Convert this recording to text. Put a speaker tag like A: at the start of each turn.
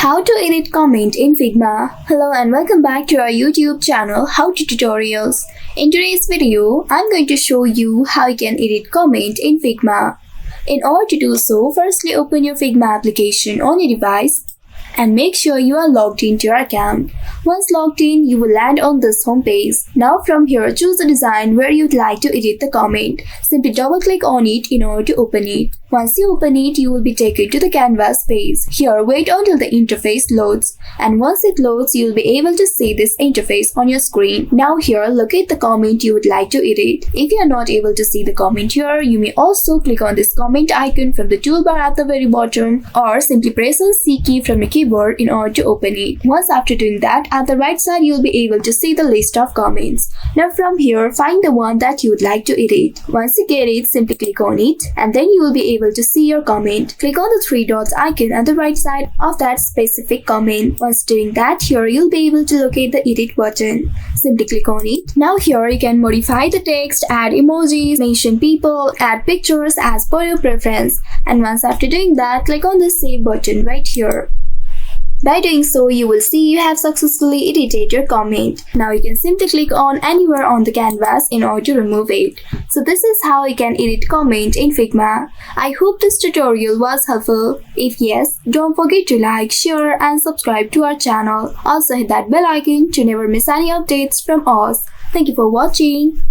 A: How to edit comment in Figma. Hello and welcome back to our YouTube channel How to Tutorials. In today's video, I'm going to show you how you can edit comment in Figma. In order to do so, firstly open your Figma application on your device and make sure you are logged into your account. Once logged in, you will land on this home page. Now from here, choose the design where you'd like to edit the comment. Simply double click on it in order to open it. Once you open it, you will be taken to the canvas page. Here, wait until the interface loads. And once it loads, you will be able to see this interface on your screen. Now here, locate the comment you would like to edit. If you are not able to see the comment here, you may also click on this comment icon from the toolbar at the very bottom, or simply press on C key from your keyboard in order to open it. Once after doing that, at the right side, you will be able to see the list of comments. Now from here, find the one that you would like to edit. Once you get it, simply click on it, and then you will be able to see your comment. Click on the three dots icon at the right side of that specific comment. Once doing that, here you'll be able to locate the edit button. Simply click on it. Now here you can modify the text, add emojis, mention people, add pictures as per your preference. And once after doing that, click on the save button right here. By doing so, you will see you have successfully edited your comment. Now you can simply click on anywhere on the canvas in order to remove it. So this is how you can edit comment in Figma. I hope this tutorial was helpful. If yes, don't forget to like, share and subscribe to our channel. Also hit that bell icon to never miss any updates from us. Thank you for watching.